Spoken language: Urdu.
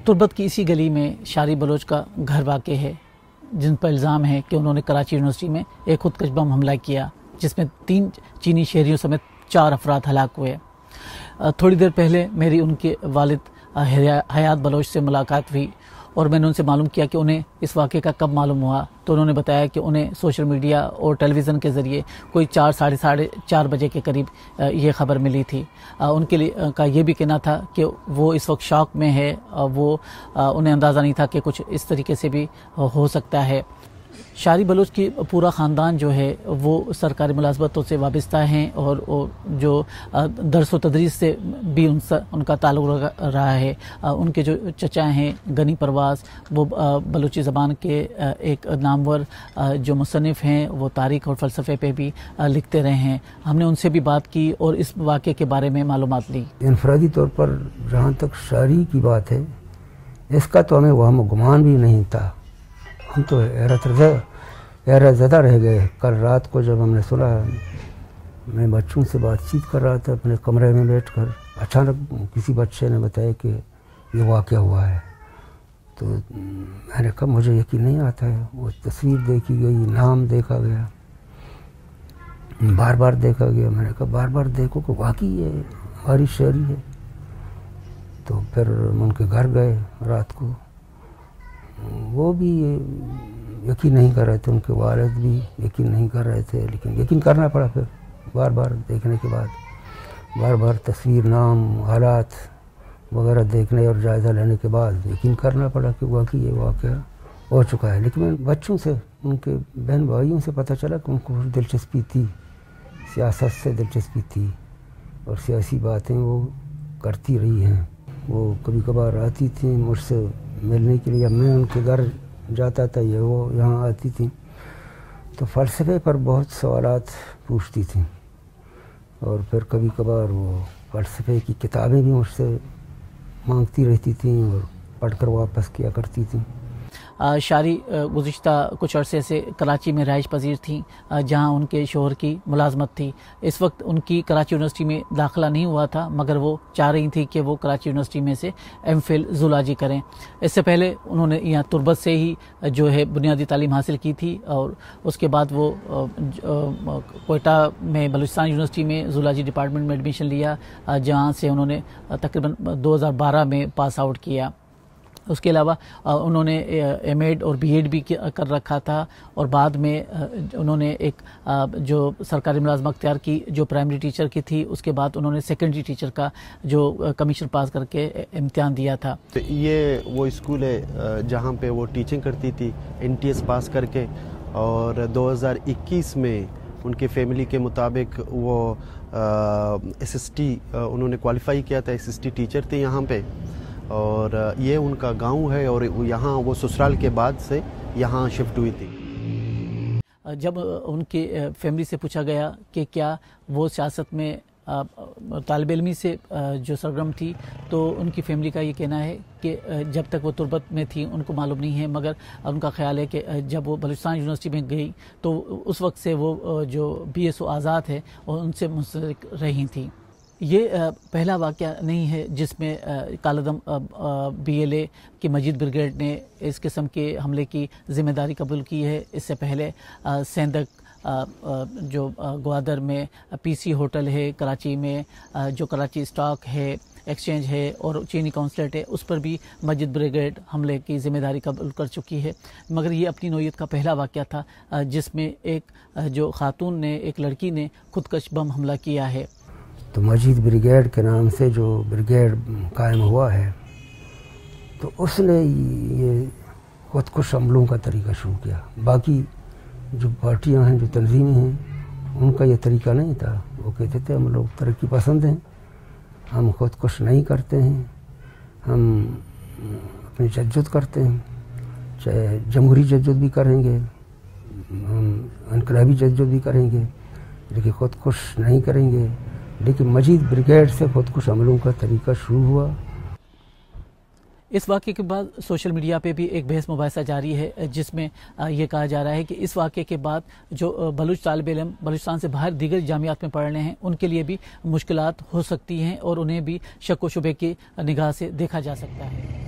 تربت کی اسی گلی میں شاری بلوچ کا گھر واقع ہے، جن پر الزام ہے کہ انہوں نے کراچی یونیورسٹی میں ایک خودکش بم حملہ کیا جس میں 3 چینی شہریوں سمیت 4 افراد ہلاک ہوئے۔ تھوڑی دیر پہلے میری ان کے والد حیات بلوچ سے ملاقات ہوئی اور میں نے ان سے معلوم کیا کہ انہیں اس واقعے کا کب معلوم ہوا، تو انہوں نے بتایا کہ انہیں سوشل میڈیا اور ٹیلی ویژن کے ذریعے کوئی 4-4:30 بجے کے قریب یہ خبر ملی تھی۔ ان کے لیے کا یہ بھی کہنا تھا کہ وہ اس وقت شاک میں ہے، وہ انہیں اندازہ نہیں تھا کہ کچھ اس طریقے سے بھی ہو سکتا ہے۔ شاری بلوچ کی پورا خاندان جو ہے وہ سرکاری ملازمتوں سے وابستہ ہیں اور جو درس و تدریس سے بھی ان کا تعلق رہا ہے۔ ان کے جو چچا ہیں غنی پرواز، وہ بلوچی زبان کے ایک نامور جو مصنف ہیں، وہ تاریخ اور فلسفے پہ بھی لکھتے رہے ہیں۔ ہم نے ان سے بھی بات کی اور اس واقعے کے بارے میں معلومات لی۔ انفرادی طور پر جہاں تک شاری کی بات ہے، اس کا تو ہمیں وہم و گمان بھی نہیں تھا، ہم تو حیرت زدہ رہ گئے۔ کل رات کو جب ہم نے سنا، میں بچوں سے بات چیت کر رہا تھا اپنے کمرے میں بیٹھ کر، اچانک کسی بچے نے بتایا کہ یہ واقعہ ہوا ہے، تو میں نے کہا مجھے یقین نہیں آتا ہے۔ وہ تصویر دیکھی گئی، نام دیکھا گیا، بار بار دیکھا گیا۔ میں نے کہا بار بار دیکھو کہ واقعی یہ ہماری شہری ہے۔ تو پھر ہم ان کے گھر گئے رات کو، وہ بھی یقین نہیں کر رہے تھے، ان کے والد بھی یقین نہیں کر رہے تھے، لیکن یقین کرنا پڑا۔ پھر بار بار دیکھنے کے بعد، بار بار تصویر، نام، حالات وغیرہ دیکھنے اور جائزہ لینے کے بعد یقین کرنا پڑا کہ واقعی یہ واقعہ ہو چکا ہے۔ لیکن بچوں سے، ان کے بہن بھائیوں سے پتہ چلا کہ ان کو دلچسپی تھی، سیاست سے دلچسپی تھی اور سیاسی باتیں وہ کرتی رہی ہیں۔ وہ کبھی کبھار آتی تھیں مجھ سے ملنے کے لیے، میں ان کے گھر جاتا تھا یا وہ یہاں آتی تھیں، تو فلسفے پر بہت سوالات پوچھتی تھیں، اور پھر کبھی کبھار وہ فلسفے کی کتابیں بھی مجھ سے مانگتی رہتی تھیں اور پڑھ کر واپس کیا کرتی تھیں۔ شاری گزشتہ کچھ عرصے سے کراچی میں رہائش پذیر تھیں، جہاں ان کے شوہر کی ملازمت تھی۔ اس وقت ان کی کراچی یونیورسٹی میں داخلہ نہیں ہوا تھا، مگر وہ چاہ رہی تھیں کہ وہ کراچی یونیورسٹی میں سے ایم فل زولاجی کریں۔ اس سے پہلے انہوں نے یہاں تربت سے ہی جو ہے بنیادی تعلیم حاصل کی تھی، اور اس کے بعد وہ کوئٹہ میں بلوچستان یونیورسٹی میں زولاجی ڈپارٹمنٹ میں ایڈمیشن لیا، جہاں سے انہوں نے تقریباً 2012 میں پاس آؤٹ کیا۔ اس کے علاوہ انہوں نے ایم ایڈ اور بی ایڈ بھی کر رکھا تھا، اور بعد میں انہوں نے ایک جو سرکاری ملازمت اختیار کی جو پرائمری ٹیچر کی تھی، اس کے بعد انہوں نے سیکنڈری ٹیچر کا جو کمیشن پاس کر کے امتحان دیا تھا۔ یہ وہ اسکول ہے جہاں پہ وہ ٹیچنگ کرتی تھی NTS پاس کر کے، اور 2021 میں ان کے فیملی کے مطابق وہ SST انہوں نے کوالیفائی کیا تھا، SST ٹیچر تھے یہاں پہ، اور یہ ان کا گاؤں ہے، اور یہاں وہ سسرال کے بعد سے یہاں شفٹ ہوئی تھی۔ جب ان کی فیملی سے پوچھا گیا کہ کیا وہ سیاست میں طالب علمی سے جو سرگرم تھی، تو ان کی فیملی کا یہ کہنا ہے کہ جب تک وہ تربت میں تھی ان کو معلوم نہیں ہے، مگر ان کا خیال ہے کہ جب وہ بلوچستان یونیورسٹی میں گئی تو اس وقت سے وہ جو BSO آزاد ہے اور ان سے منسلک رہی تھیں۔ یہ پہلا واقعہ نہیں ہے جس میں کالعدم BLA کی مجید بریگیڈ نے اس قسم کے حملے کی ذمہ داری قبول کی ہے۔ اس سے پہلے سیندک جو گوادر میں PC ہوٹل ہے، کراچی میں جو کراچی اسٹاک ہے، ایکسچینج ہے، اور چینی کونسلیٹ ہے، اس پر بھی مسجد بریگیڈ حملے کی ذمہ داری قبول کر چکی ہے۔ مگر یہ اپنی نوعیت کا پہلا واقعہ تھا جس میں ایک جو خاتون نے، ایک لڑکی نے خودکش بم حملہ کیا ہے۔ تو مجید بریگیڈ کے نام سے جو بریگیڈ قائم ہوا ہے، تو اس نے یہ خودکش حملوں کا طریقہ شروع کیا۔ باقی جو پارٹیاں ہیں، جو تنظیمیں ہیں، ان کا یہ طریقہ نہیں تھا۔ وہ کہتے تھے ہم لوگ ترقی پسند ہیں، ہم خودکش نہیں کرتے ہیں، ہم اپنی جدوجہد کرتے ہیں، چاہے جمہوری جدوجہد بھی کریں گے، ہم انقلابی جدوجہد بھی کریں گے، لیکن خودکش نہیں کریں گے۔ لیکن مجید بریگیڈ سے خودکش حملوں کا طریقہ شروع ہوا۔ اس واقعے کے بعد سوشل میڈیا پہ بھی ایک بحث مباحثہ جاری ہے، جس میں یہ کہا جا رہا ہے کہ اس واقعے کے بعد جو بلوچ طالب علم بلوچستان سے باہر دیگر جامعات میں پڑھ رہے ہیں، ان کے لیے بھی مشکلات ہو سکتی ہیں اور انہیں بھی شک و شبے کی نگاہ سے دیکھا جا سکتا ہے۔